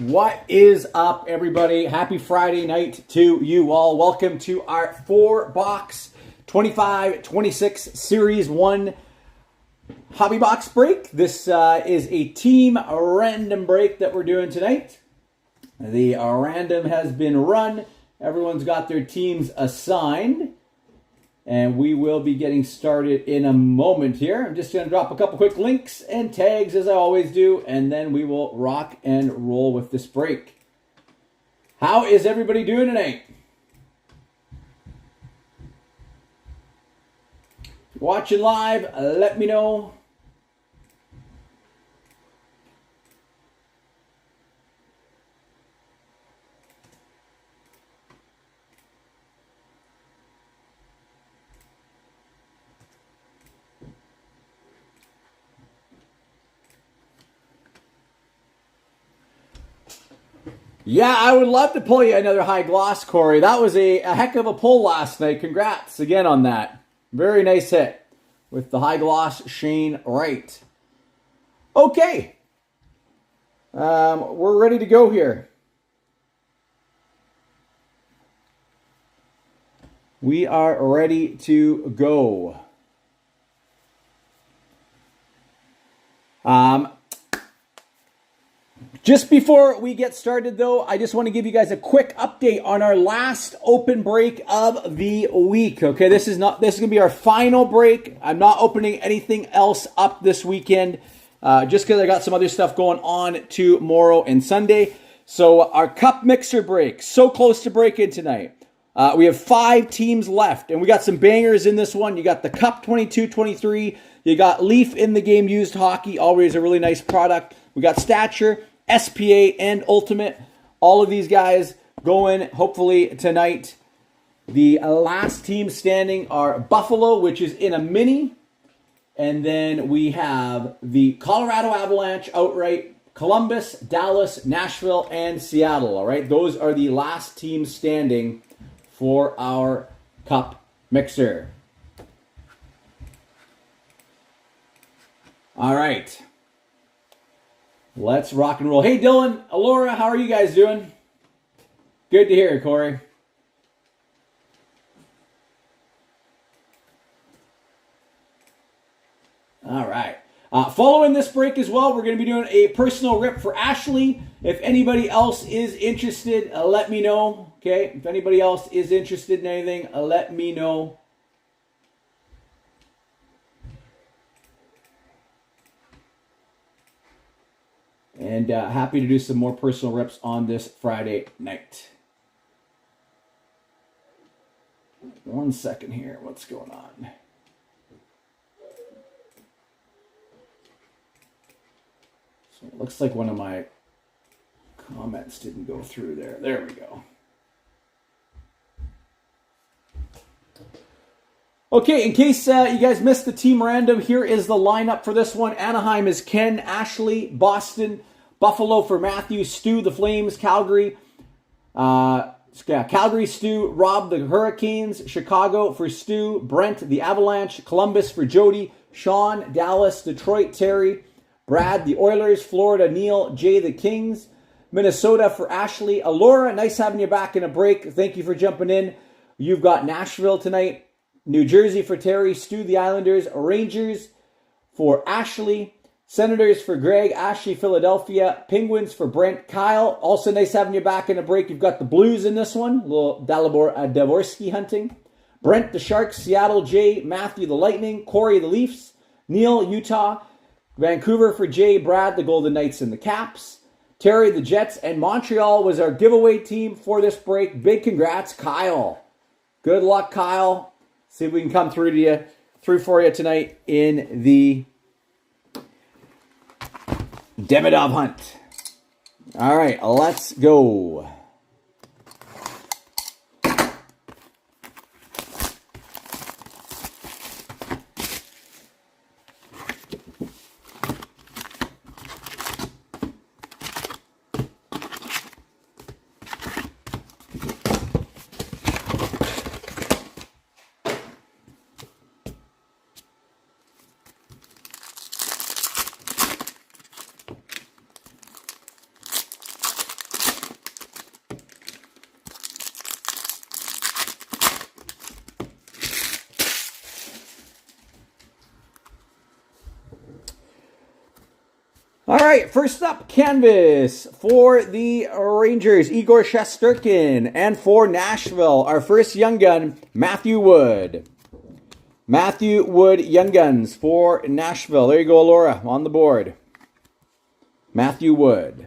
What is up, everybody? Happy Friday night to you all. Welcome to our 4-box 25-26 Series 1 hobby box break. This is a team random break that we're doing tonight. The random has been run. Everyone's got their teams assigned. And we will be getting started in a moment here. I'm just going to drop a couple quick links and tags as I always do, and then we will rock and roll with this break. How is everybody doing tonight? Watching live, let me know. Yeah, I would love to pull you another high gloss, Corey. That was a heck of a pull last night. Congrats again on that. Very nice hit with the high gloss Shane Wright. Okay. We're ready to go here. We are ready to go. Just before we get started, though, I just want to give you guys a quick update on our last open break of the week. Okay, this is going to be our final break. I'm not opening anything else up this weekend, just because I got some other stuff going on tomorrow and Sunday. So our cup mixer break, so close to break-in tonight. We have 5 teams left, and we got some bangers in this one. You got the Cup 22-23. You got Leaf in the Game Used Hockey, always a really nice product. We got Stature, SPA, and Ultimate. All of these guys going hopefully tonight. The last team standing are Buffalo, which is in a mini. And then we have the Colorado Avalanche outright, Columbus, Dallas, Nashville, and Seattle. All right, those are the last teams standing for our cup mixer. All right. Let's rock and roll. Hey, Dylan, Alora, how are you guys doing? Good to hear, Corey. All right. Following this break as well, we're going to be doing a personal rip for Ashley. If anybody else is interested, let me know. Okay? If anybody else is interested in anything, let me know. And happy to do some more personal rips on this Friday night. 1 second here. What's going on? So it looks like one of my comments didn't go through there. There we go. Okay, in case you guys missed the team random, here is the lineup for this one. Anaheim is Ken, Ashley, Boston, Buffalo for Matthew, Stu, the Flames, Calgary, Calgary, Stu, Rob, the Hurricanes, Chicago for Stu, Brent, the Avalanche, Columbus for Jody, Sean, Dallas, Detroit, Terry, Brad, the Oilers, Florida, Neil, Jay, the Kings, Minnesota for Ashley, Alora, nice having you back in a break. Thank you for jumping in. You've got Nashville tonight. New Jersey for Terry, Stu, the Islanders, Rangers for Ashley, Senators for Greg, Ashley, Philadelphia, Penguins for Brent, Kyle. Also nice having you back in a break. You've got the Blues in this one, a little Davorsky hunting. Brent, the Sharks, Seattle, Jay, Matthew, the Lightning, Corey, the Leafs, Neil, Utah, Vancouver for Jay, Brad, the Golden Knights and the Caps, Terry, the Jets, and Montreal was our giveaway team for this break. Big congrats, Kyle. Good luck, Kyle. See if we can come through for you tonight in the Demidov hunt. All right, let's go. All right, first up, canvas for the Rangers, Igor Shesterkin. And for Nashville, our first Young Gun, Matthew Wood. Matthew Wood Young Guns for Nashville. There you go, Laura, on the board. Matthew Wood.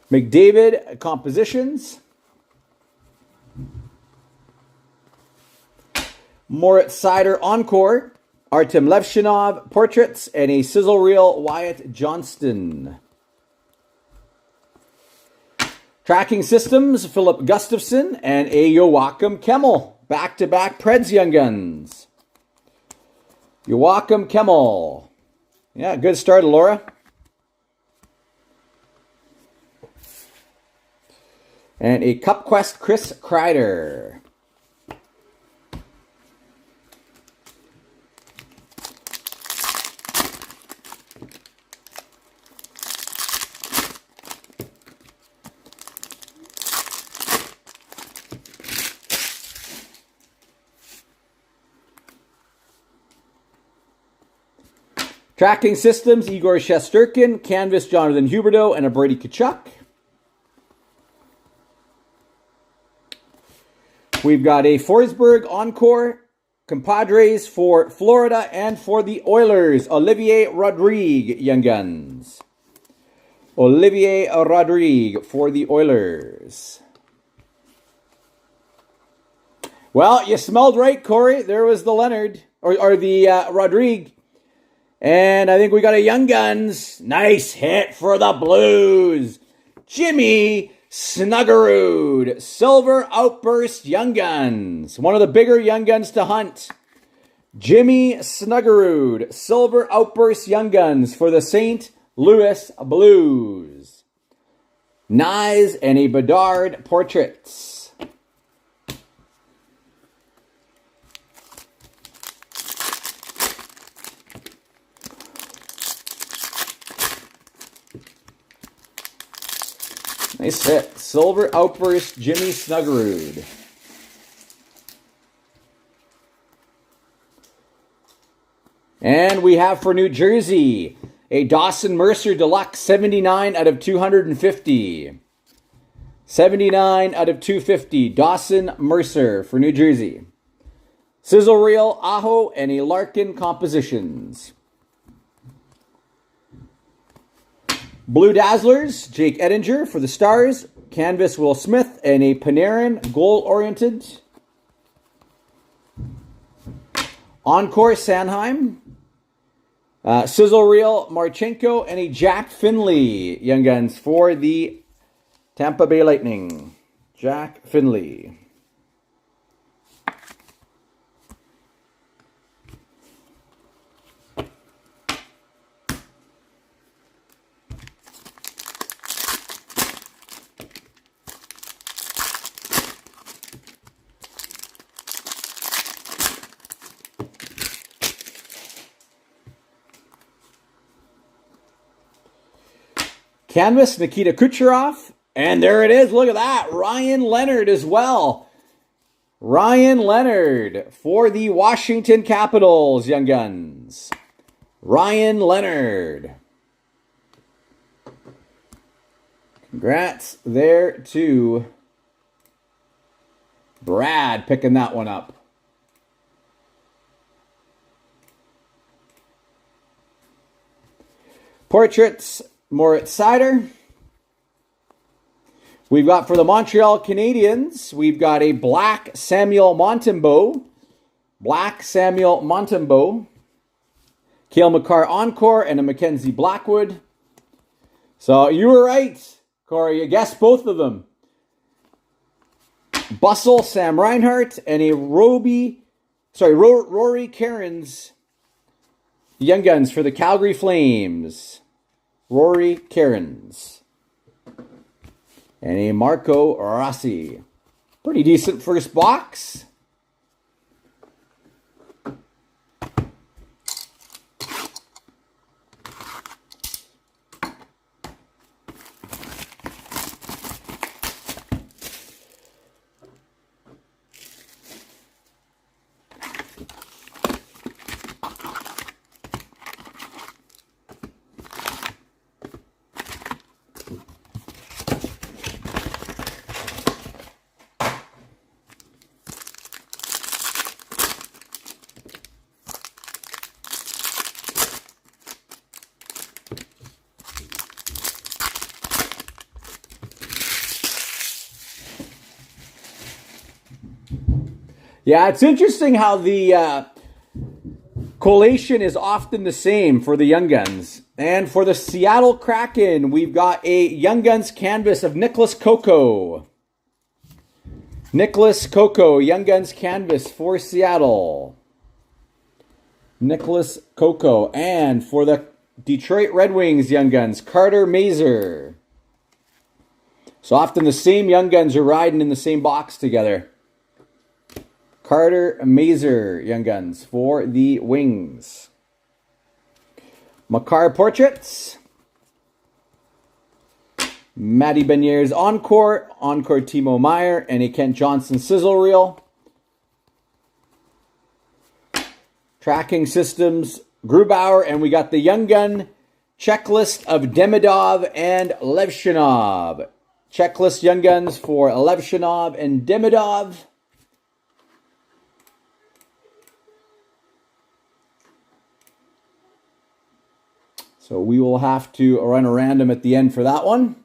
McDavid Compositions. Moritz Seider Encore. Artem Levshinov Portraits. And a sizzle reel Wyatt Johnston. Tracking Systems, Philip Gustafson. And a Joachim Kemmel. Back-to-back Preds Young Guns. Joachim Kemmel. Yeah, good start, Laura. And a Cup Quest Chris Kreider. Tracking Systems, Igor Shesterkin, Canvas, Jonathan Huberdeau, and a Brady Tkachuk. We've got a Forsberg Encore, Compadres for Florida and for the Oilers, Olivier Rodrigue Young Guns. Olivier Rodrigue for the Oilers. Well, you smelled right, Corey. There was the Leonard, or the Rodrigue. And I think we got a Young Guns. Nice hit for the Blues. Jimmy Snuggerud. Silver Outburst Young Guns. One of the bigger Young Guns to hunt. Jimmy Snuggerud. Silver Outburst Young Guns for the St. Louis Blues. Nyes and a Bedard Portraits. Nice hit. Silver Outburst, Jimmy Snuggerud. And we have for New Jersey, a Dawson Mercer Deluxe 79 out of 250. 79 out of 250. Dawson Mercer for New Jersey. Sizzle Reel, Aho, and a Larkin Compositions. Blue Dazzlers, Jake Ettinger for the Stars. Canvas, Will Smith, and a Panarin goal-oriented. Encore, Sanheim. Sizzle Reel, Marchenko, and a Jack Finley Young Guns for the Tampa Bay Lightning. Jack Finley. Canvas, Nikita Kucherov. And there it is. Look at that. Ryan Leonard as well. Ryan Leonard for the Washington Capitals, Young Guns. Ryan Leonard. Congrats there to Brad picking that one up. Portraits, Moritz Seider. We've got for the Montreal Canadiens, we've got a black Samuel Montembeault. Black Samuel Montembeault. Cale Makar Encore and a Mackenzie Blackwood. So you were right, Corey. You guessed both of them. Bustle, Sam Reinhart, and a Rory Cairns Young Guns for the Calgary Flames. Rory Cairns. And a Marco Rossi. Pretty decent first box. Yeah, it's interesting how the collation is often the same for the Young Guns. And for the Seattle Kraken, we've got a Young Guns canvas of Nicholas Coco. Nicholas Coco, Young Guns canvas for Seattle. Nicholas Coco. And for the Detroit Red Wings Young Guns, Carter Mazur. So often the same Young Guns are riding in the same box together. Carter Mazur, Young Guns for the Wings. Makar Portraits. Matty Beniers Encore. Encore Timo Meier. And a Kent Johnson Sizzle Reel. Tracking Systems Grubauer. And we got the Young Gun checklist of Demidov and Levshinov. Checklist Young Guns for Levshinov and Demidov. So we will have to run a random at the end for that one.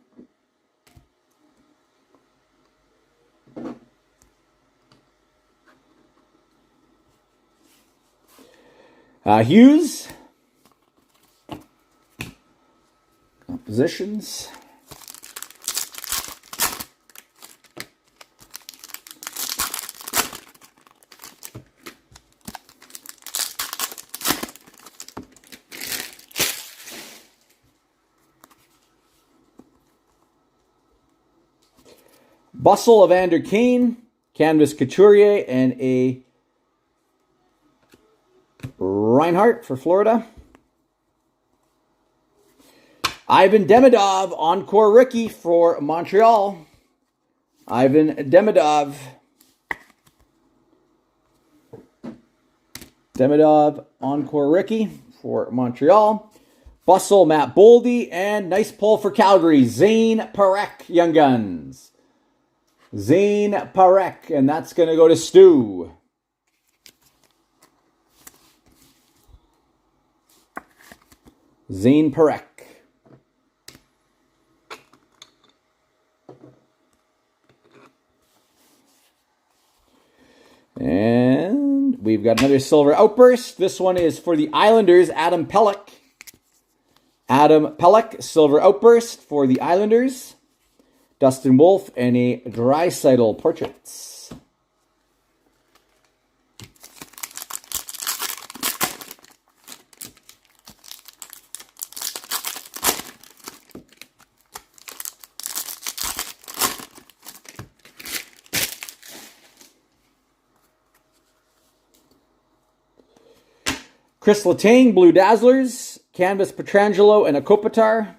Hughes. Compositions. Bustle, Evander Kane, Canvas Couturier, and a Reinhardt for Florida. Ivan Demidov, Encore Rookie for Montreal. Ivan Demidov. Demidov, Encore Rookie for Montreal. Bustle, Matt Boldy, and nice pull for Calgary, Zane Parekh, Young Guns. Zane Parekh, and that's going to go to Stu. Zane Parekh. And we've got another Silver Outburst. This one is for the Islanders, Adam Pelech. Adam Pelech, Silver Outburst for the Islanders. Dustin Wolf, and a Draisaitl Portraits. Chris Letang, Blue Dazzlers. Canvas Pietrangelo, and a Kopitar.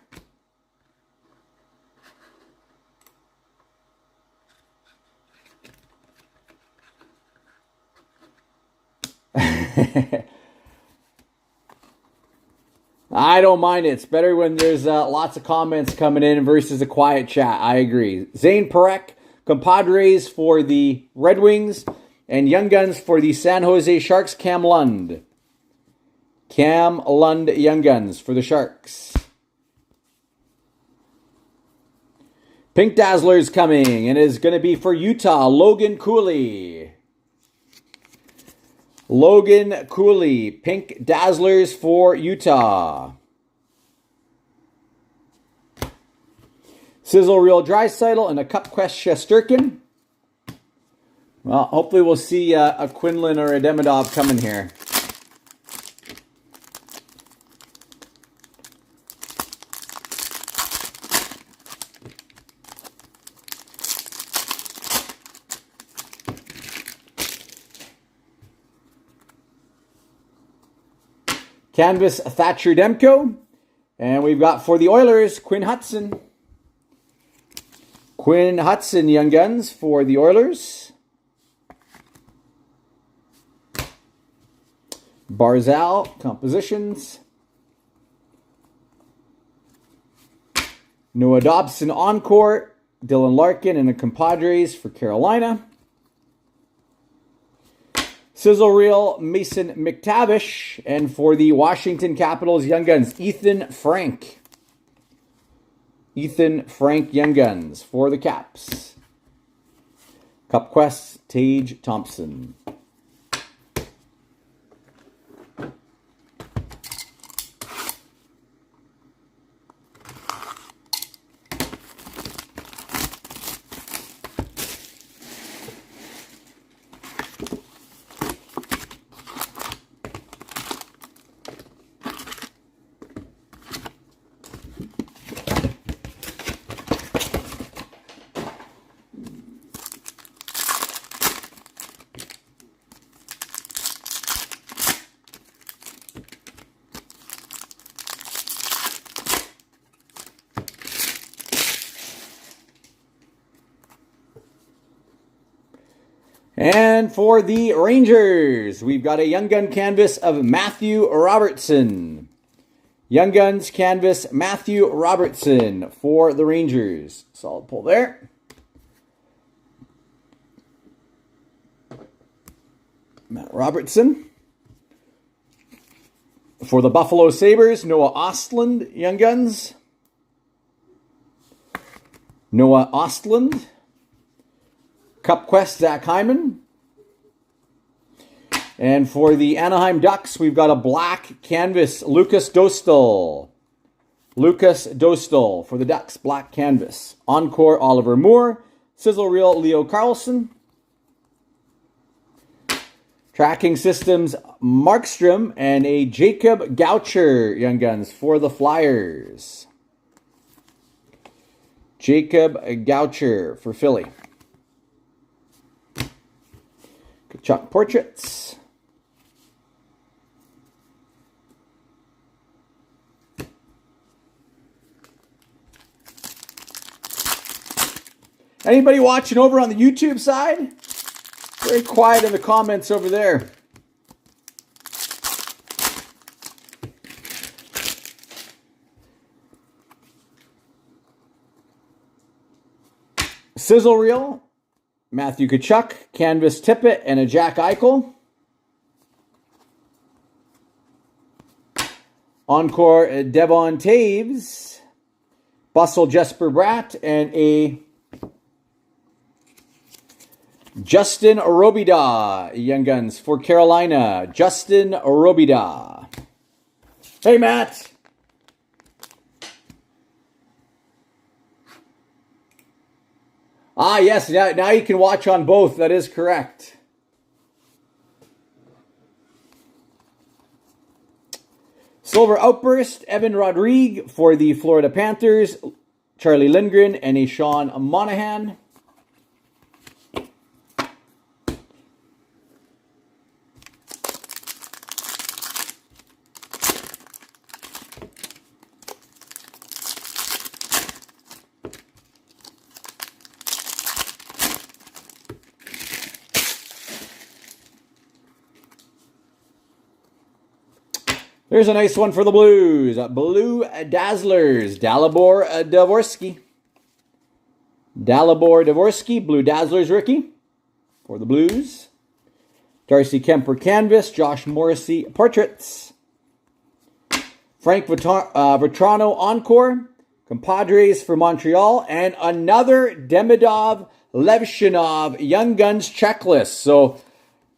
I don't mind it. It's better when there's lots of comments coming in versus a quiet chat. I agree. Zane Parekh, Compadres for the Red Wings, and Young Guns for the San Jose Sharks, Cam Lund. Cam Lund, Young Guns for the Sharks. Pink Dazzler's coming, and it is going to be for Utah, Logan Cooley. Logan Cooley, Pink Dazzlers for Utah. Sizzle Reel Draisaitl and a Cup Quest Shesterkin. Well, hopefully we'll see a Quinlan or a Demidov coming here. Canvas Thatcher Demko. And we've got for the Oilers, Quinn Hudson. Quinn Hudson, Young Guns for the Oilers. Barzal, Compositions. Noah Dobson, Encore. Dylan Larkin and the Compadres for Carolina. Sizzle Reel, Mason McTavish. And for the Washington Capitals, Young Guns, Ethan Frank. Ethan Frank, Young Guns for the Caps. Cup Quest, Tage Thompson. And for the Rangers, we've got a Young Gun canvas of Matthew Robertson. Young Guns canvas Matthew Robertson for the Rangers. Solid pull there. Matt Robertson. For the Buffalo Sabres, Noah Ostlund, Young Guns. Noah Ostlund. Cup Quest, Zach Hyman. And for the Anaheim Ducks, we've got a black canvas, Lucas Dostal. Lucas Dostal for the Ducks, black canvas. Encore, Oliver Moore. Sizzle Reel, Leo Carlson. Tracking Systems, Markstrom, and a Jacob Goucher, Young Guns, for the Flyers. Jacob Goucher for Philly. Chuck Portraits. Anybody watching over on the YouTube side? Very quiet in the comments over there. Sizzle Reel, Matthew Tkachuk, Canvas Tippett, and a Jack Eichel. Encore, Devon Taves, Bustle Jesper Bratt, and a Justin Robida, Young Guns for Carolina. Justin Robida. Hey, Matt. Ah, yes, now you can watch on both. That is correct. Silver Outburst, Evan Rodrigue for the Florida Panthers. Charlie Lindgren and a Sean Monahan. Here's a nice one for the Blues. Blue Dazzlers, Dalibor Dvorsky. Dalibor Dvorsky, Blue Dazzlers rookie for the Blues. Darcy Kemper Canvas, Josh Morrissey Portraits. Frank Vetrano Encore, Compadres for Montreal. And another Demidov Levshinov Young Guns checklist. So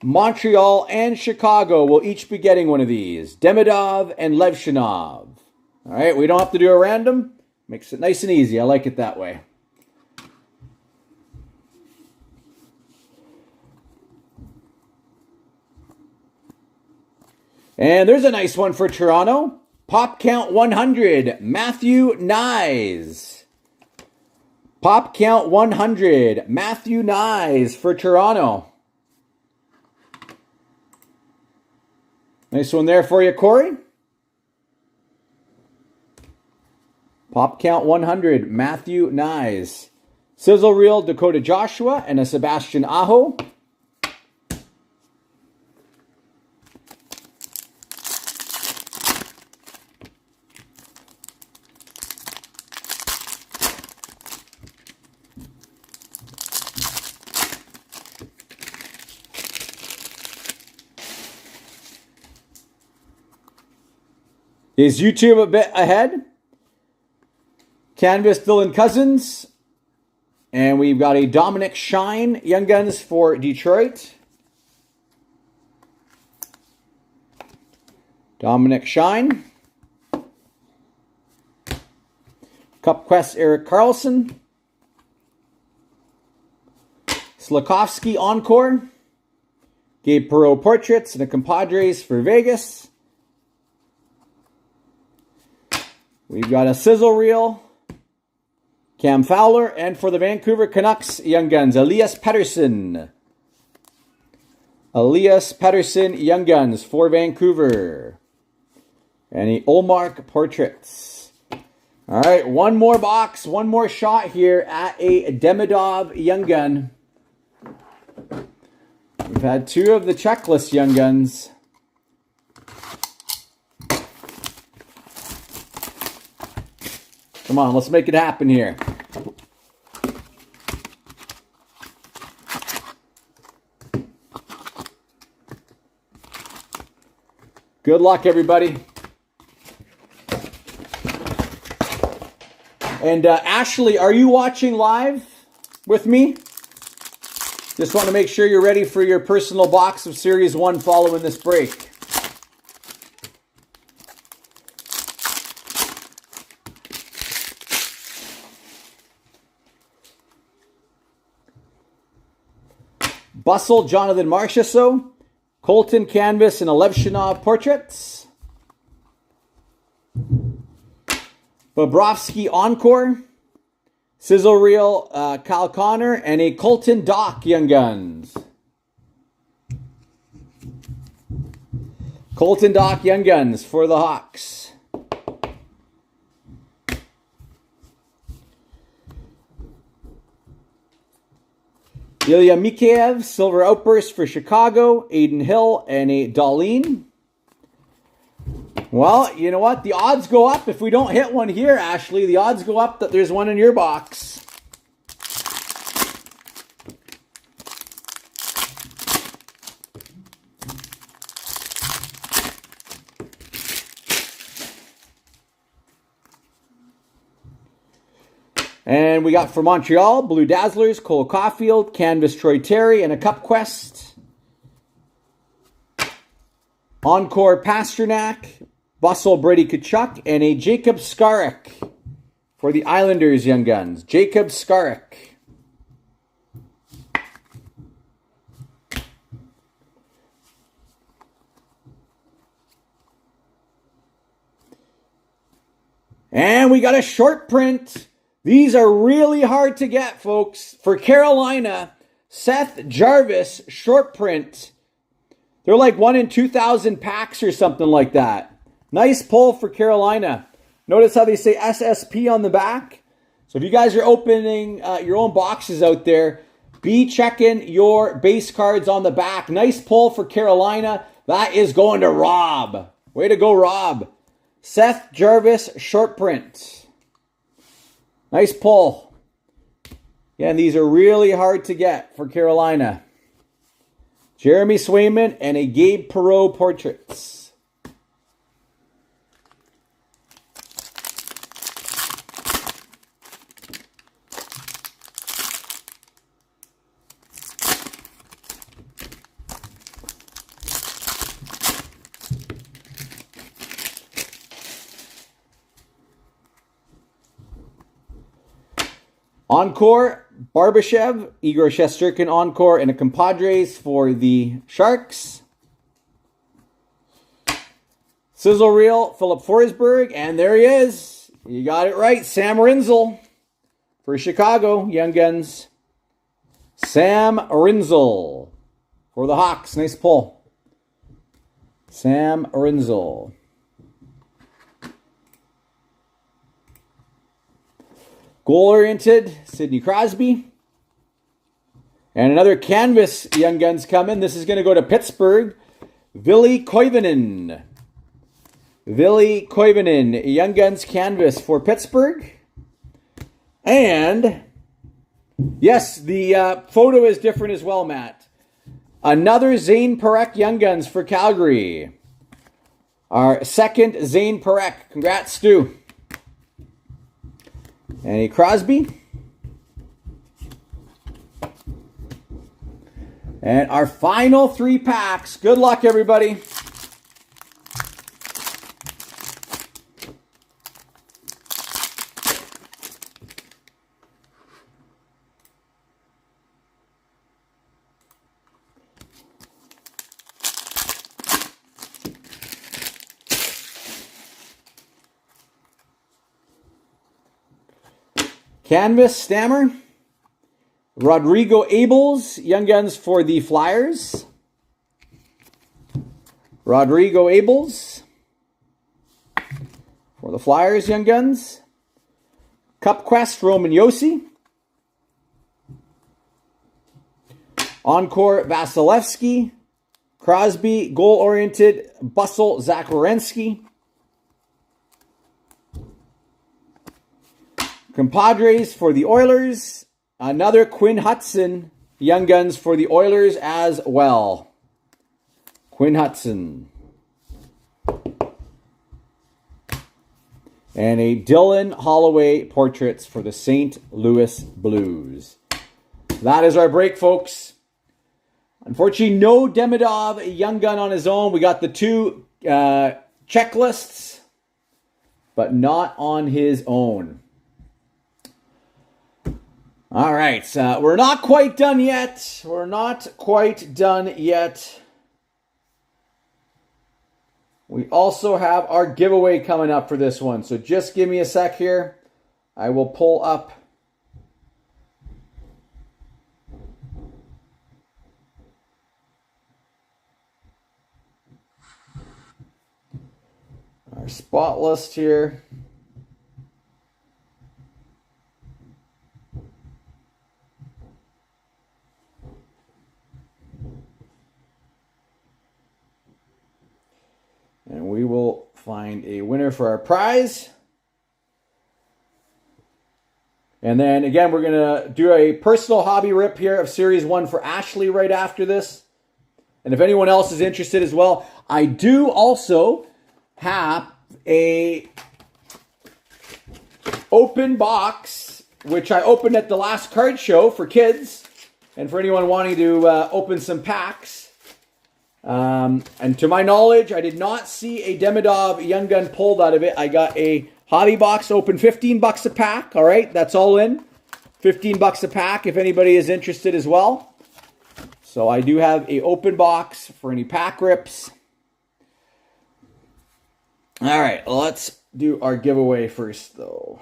Montreal and Chicago will each be getting one of these. Demidov and Levshinov. All right, we don't have to do a random. Makes it nice and easy. I like it that way. And there's a nice one for Toronto. Pop Count 100, Matthew Knies. Pop Count 100, Matthew Knies for Toronto. Nice one there for you, Corey. Pop Count 100, Matthew Knies. Sizzle Reel, Dakota Joshua, and a Sebastian Aho. Is YouTube a bit ahead? Canvas Dylan Cousins And we've got a Dominic Shine Young Guns for Detroit. Dominic Shine. Cup Quest Erik Karlsson. Slafkovsky Encore. Gabe Perreault Portraits and the Compadres for Vegas. We've got a sizzle reel. Cam Fowler. And for the Vancouver Canucks Young Guns, Elias Pettersson. Elias Pettersson Young Guns for Vancouver. And the Ullmark Portraits. All right, one more box, one more shot here at a Demidov Young Gun. We've had two of the checklist Young Guns. Come on, let's make it happen here. Good luck, everybody. And Ashley, are you watching live with me? Just want to make sure you're ready for your personal box of Series 1 following this break. Bustle, Jonathan Marchessault, Colton Canvas, and Alevshinov Portraits. Bobrovsky Encore, Sizzle Reel, Kyle Connor, and a Colton Dach Young Guns. Colton Dach Young Guns for the Hawks. Ilya Mikheyev, Silver Outburst for Chicago, Aiden Hill, and a Dahlin. Well, you know what? The odds go up if we don't hit one here, Ashley. The odds go up that there's one in your box. And we got for Montreal, Blue Dazzlers, Cole Caulfield, Canvas Troy Terry, and a Cup Quest. Encore Pasternak, Bustle Brady Tkachuk, and a Jacob Skarek for the Islanders Young Guns. Jacob Skarek. And we got a short print. These are really hard to get, folks. For Carolina, Seth Jarvis short print. They're like 1 in 2,000 packs or something like that. Nice pull for Carolina. Notice how they say SSP on the back? So if you guys are opening your own boxes out there, be checking your base cards on the back. Nice pull for Carolina. That is going to Rob. Way to go, Rob. Seth Jarvis short print. Nice pull. Yeah, and these are really hard to get for Carolina. Jeremy Swayman and a Gabe Perreault Portraits. Encore, Barbashev, Igor Shesterkin Encore, and a Compadres for the Sharks. Sizzle Reel, Philip Forsberg, and there he is. You got it right, Sam Rinzel for Chicago Young Guns. Sam Rinzel for the Hawks. Nice pull. Sam Rinzel. Goal-oriented, Sidney Crosby. And another Canvas Young Guns coming. This is going to go to Pittsburgh. Ville Koivunen. Ville Koivunen, Young Guns Canvas for Pittsburgh. And, yes, the photo is different as well, Matt. Another Zane Parekh Young Guns for Calgary. Our second Zane Parekh. Congrats, Stu. And a Crosby. And our final 3 packs. Good luck, everybody. Canvas Stammer. Rodrigo Abels, Young Guns for the Flyers. Rodrigo Abels for the Flyers, Young Guns. Cup Quest, Roman Josi. Encore, Vasilevsky. Crosby, goal-oriented, Bustle, Zach Werenski. Compadres for the Oilers. Another Quinn Hudson, Young Guns for the Oilers as well. Quinn Hudson. And a Dylan Holloway Portraits for the St. Louis Blues. That is our break, folks. Unfortunately, no Demidov, a Young Gun on his own. We got the 2 checklists, but not on his own. All right, we're not quite done yet. We're not quite done yet. We also have our giveaway coming up for this one. So just give me a sec here. I will pull up our spot list here. And we will find a winner for our prize. And then again, we're going to do a personal hobby rip here of Series 1 for Ashley right after this. And if anyone else is interested as well, I do also have a open box, which I opened at the last card show for kids. And for anyone wanting to open some packs. And to my knowledge, I did not see a Demidov Young Gun pulled out of it. I got a hobby box open, $15 a pack. All right, that's all in. $15 a pack if anybody is interested as well. So I do have a open box for any pack rips. All right, let's do our giveaway first, though.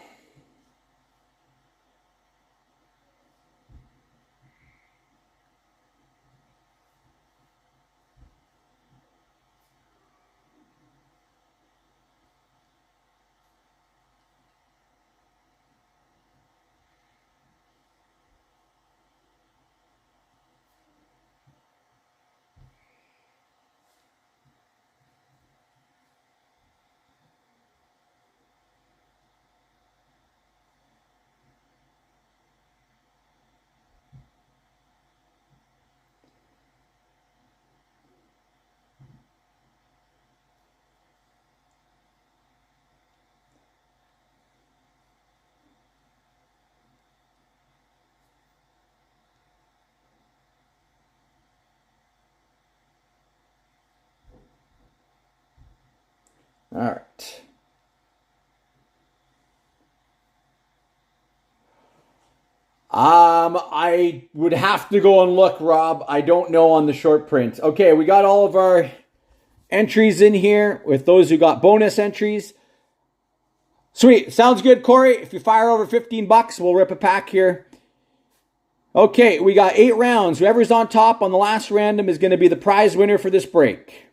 All right. I would have to go and look, Rob. I don't know on the short print. Okay, we got all of our entries in here with those who got bonus entries. Sweet. Sounds good, Corey. If you fire over $15, we'll rip a pack here. Okay, we got 8 rounds. Whoever's on top on the last random is going to be the prize winner for this break.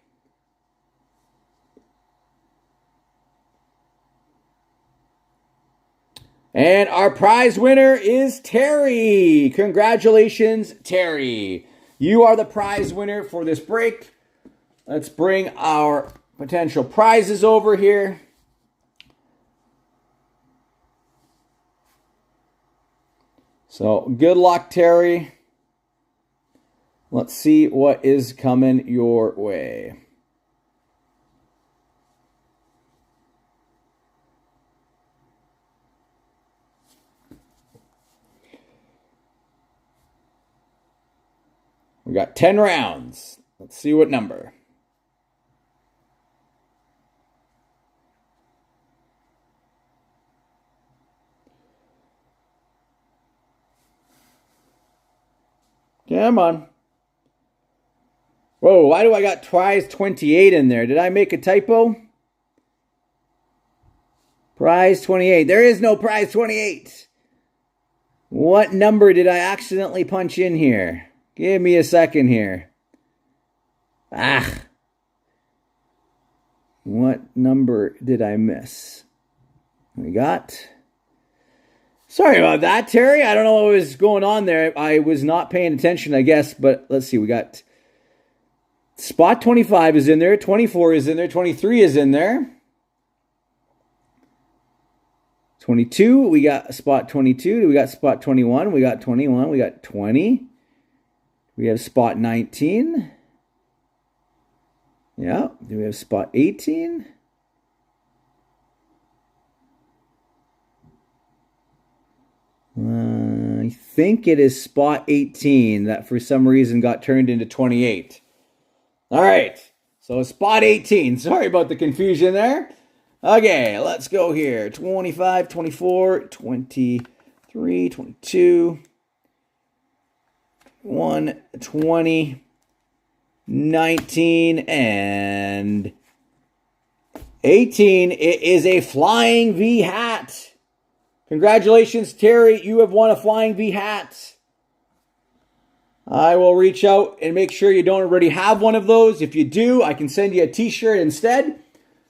And our prize winner is Terry. Congratulations, Terry. You are the prize winner for this break. Let's bring our potential prizes over here. So good luck, Terry. Let's see what is coming your way. We got 10 rounds. Let's see what number. Come on. Whoa, why do I got prize 28 in there? Did I make a typo? Prize 28. There is no prize 28. What number did I accidentally punch in here? Give me a second here. What number did I miss? We got... Sorry about that, Terry. I don't know what was going on there. I was not paying attention, I guess. But let's see. We got... Spot 25 is in there. 24 is in there. 23 is in there. 22, we got spot 22. We got spot 21. We got 21. We got 20. We have spot 19. Yeah. Do we have spot 18? I think it is spot 18 that for some reason got turned into 28. All right. So spot 18. Sorry about the confusion there. Okay, let's go here. 25, 24, 23, 22, 21, 20, 19, and 18. It is a Flying V hat. Congratulations, Terry. You have won a Flying V hat. I will reach out and make sure you don't already have one of those. If you do, I can send you a t-shirt instead.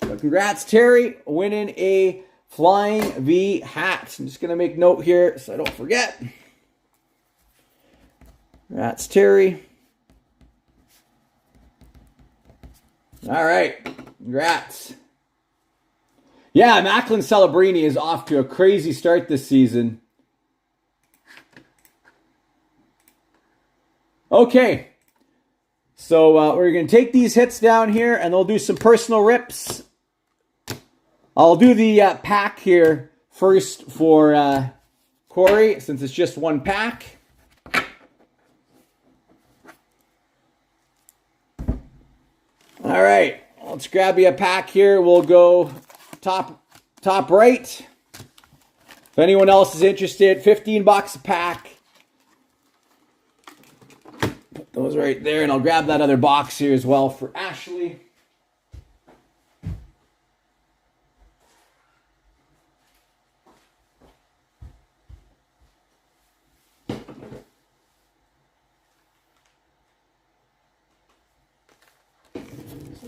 So congrats, Terry, winning a Flying V hat. I'm just going to make note here so I don't forget. Congrats, Terry. All right. Congrats. Yeah, Macklin Celebrini is off to a crazy start this season. Okay. So we're going to take these hits down here and they'll do some personal rips. I'll do the pack here first for Corey, since it's just one pack. All right, let's grab you a pack here. We'll go top right. If anyone else is interested, $15 a pack. Put those right there, and I'll grab that other box here as well for Ashley.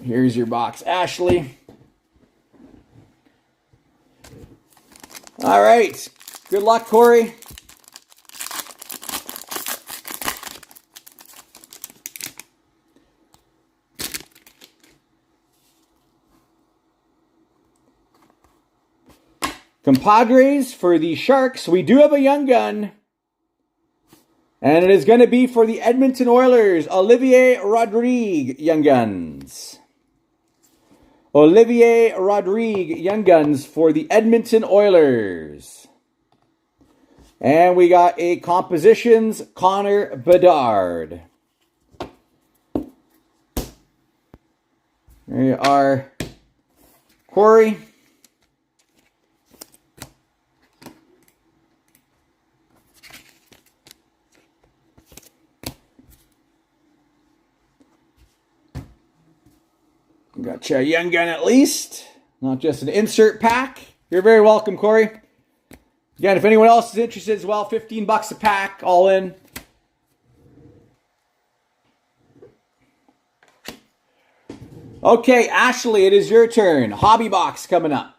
Here's your box, Ashley. All right. Good luck, Corey. Compadres for the Sharks. We do have a young gun. And it is going to be for the Edmonton Oilers, Olivier Rodrigue, Young Guns. Olivier Rodrigue, Young Guns for the Edmonton Oilers. And we got a Compositions, Connor Bedard. There you are, Corey. Gotcha, a young gun at least. Not just an insert pack. You're very welcome, Corey. Again, if anyone else is interested as well, $15 a pack, all in. Okay, Ashley, it is your turn. Hobby box coming up.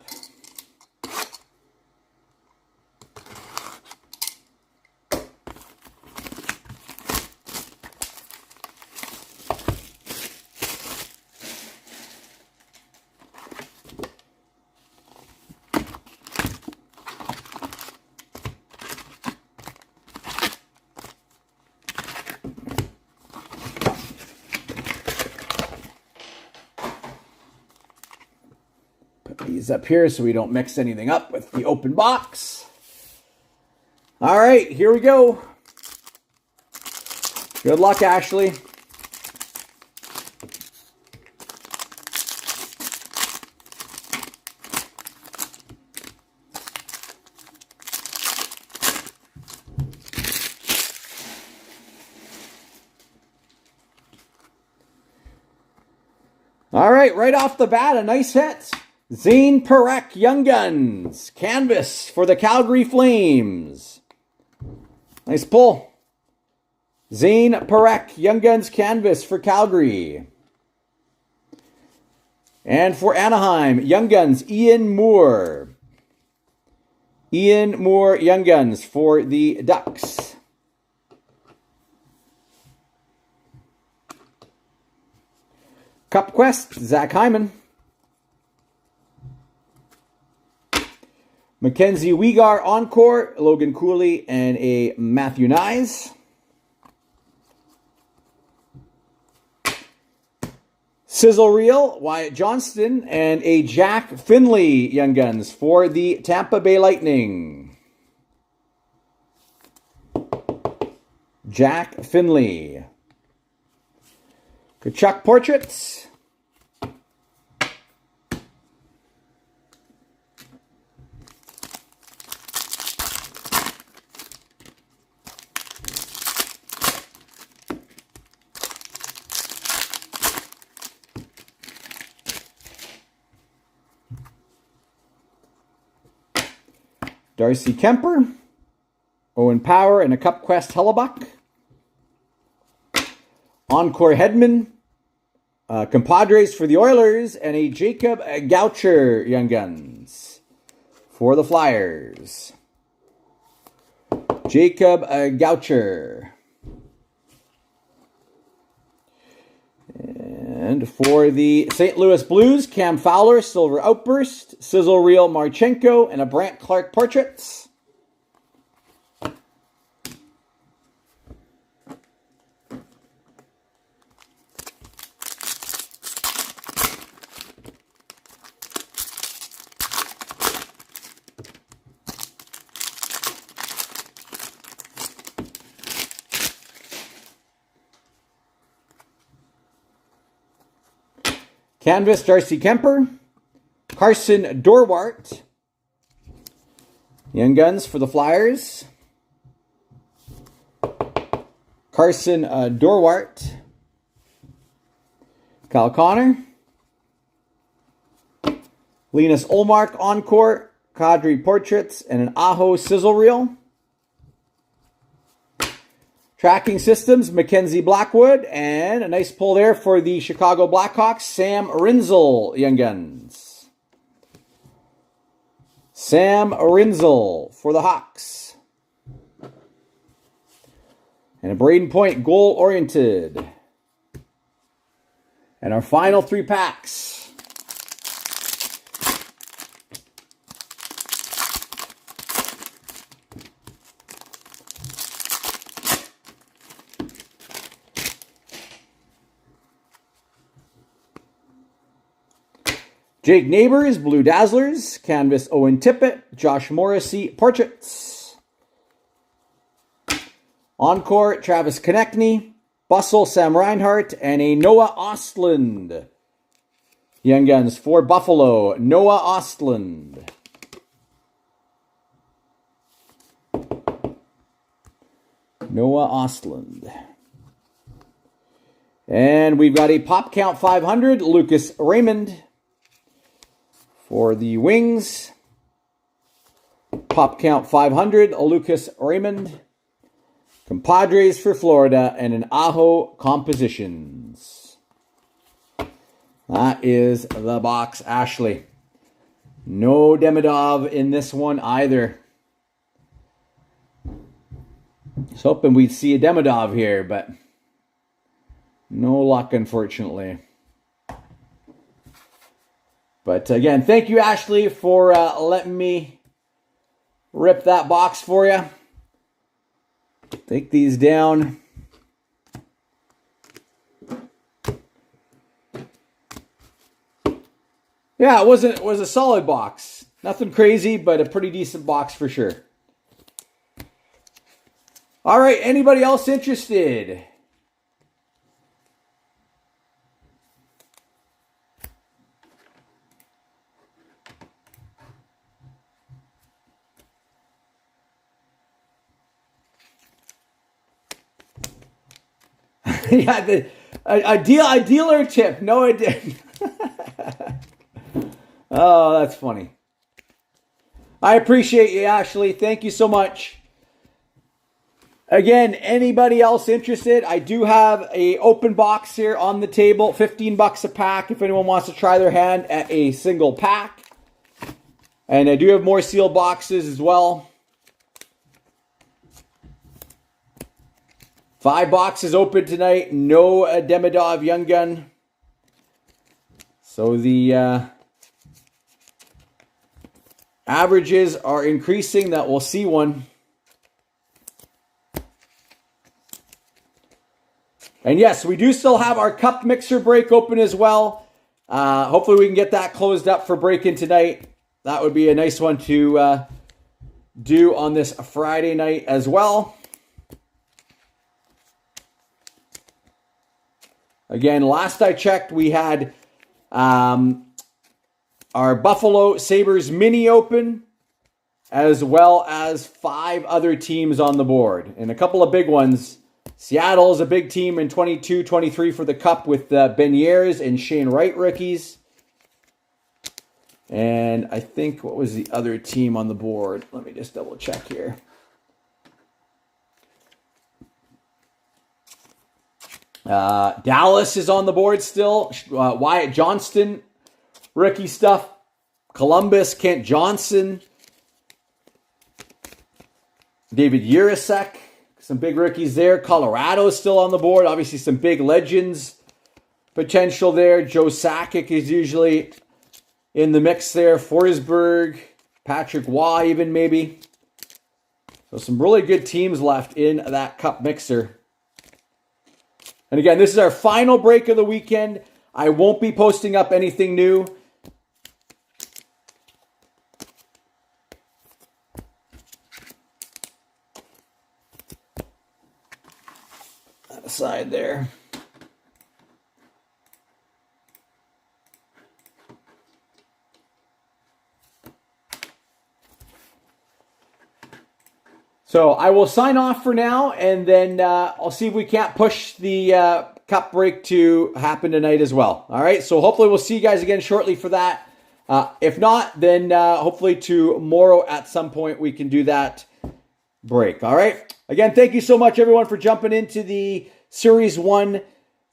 These up here so we don't mix anything up with the open box. All right, here we go. Good luck, Ashley. All right off the bat, a nice hit. Zane Parekh, Young Guns. Canvas for the Calgary Flames. Nice pull. Zane Parekh, Young Guns canvas for Calgary. And for Anaheim, Young Guns, Ian Moore. Ian Moore, Young Guns for the Ducks. Cup Quest, Zach Hyman. Mackenzie Weegar Encore, Logan Cooley, and a Matthew Nyes. Sizzle Reel, Wyatt Johnston, and a Jack Finley Young Guns for the Tampa Bay Lightning. Jack Finley. Kachuk Portraits. Darcy Kemper, Owen Power, and a Cup Quest Hellebuck. Encore Hedman, Compadres for the Oilers, and a Jacob Goucher Young Guns for the Flyers. Jacob Goucher. And for the St. Louis Blues, Cam Fowler, Silver Outburst, Sizzle Reel Marchenko, and a Brant Clark Portraits. Canvas, Darcy Kemper. Carson Dorwart. Young Guns for the Flyers. Carson Dorwart. Kyle Connor. Linus Ullmark Encore. Kadri Portraits. And an Aho Sizzle Reel. Tracking Systems, Mackenzie Blackwood, and a nice pull there for the Chicago Blackhawks, Sam Rinzel, Young Guns. Sam Rinzel for the Hawks. And a Braden Point, goal-oriented. And our final 3 packs. Jake Neighbors, Blue Dazzlers, Canvas Owen Tippett, Josh Morrissey, Portraits. Encore, Travis Konechny, Bustle, Sam Reinhart, and a Noah Ostland. Young Guns for Buffalo, Noah Ostland. Noah Ostland. And we've got a Pop Count 500, Lucas Raymond. For the Wings, Pop Count 500, Lucas Raymond. Compadres for Florida, and an Aho Compositions. That is the box, Ashley. No Demidov in this one either. Just hoping we'd see a Demidov here, but no luck, unfortunately. But again, thank you, Ashley, for letting me rip that box for you. Take these down. Yeah, it was a solid box. Nothing crazy, but a pretty decent box for sure. All right, anybody else interested Yeah, a dealer tip. No, it didn't. Oh, that's funny. I appreciate you, Ashley. Thank you so much. Again, anybody else interested? I do have a open box here on the table, $15 a pack. If anyone wants to try their hand at a single pack, and I do have more sealed boxes as well. 5 boxes open tonight. No Demidov Young Gun. So the averages are increasing. That we'll see one. And yes, we do still have our cup mixer break open as well. Hopefully we can get that closed up for break-in tonight. That would be a nice one to do on this Friday night as well. Again, last I checked, we had our Buffalo Sabres mini open, as well as 5 other teams on the board. And a couple of big ones. Seattle's a big team in 22-23 for the Cup with Beniers and Shane Wright rookies. And I think, what was the other team on the board? Let me just double check here. Dallas is on the board still. Wyatt Johnston, rookie stuff. Columbus, Kent Johnson. David Urasek, some big rookies there. Colorado is still on the board. Obviously some big legends potential there. Joe Sakic is usually in the mix there. Forsberg, Patrick Waugh even maybe. So some really good teams left in that cup mixer. And again, this is our final break of the weekend. I won't be posting up anything new. That aside there. So I will sign off for now, and then I'll see if we can't push the cup break to happen tonight as well. All right, so hopefully we'll see you guys again shortly for that. If not, then hopefully tomorrow at some point we can do that break. All right. Again, thank you so much, everyone, for jumping into the Series 1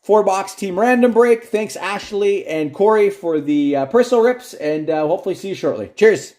4-box team random break. Thanks, Ashley and Corey, for the personal rips, and hopefully see you shortly. Cheers.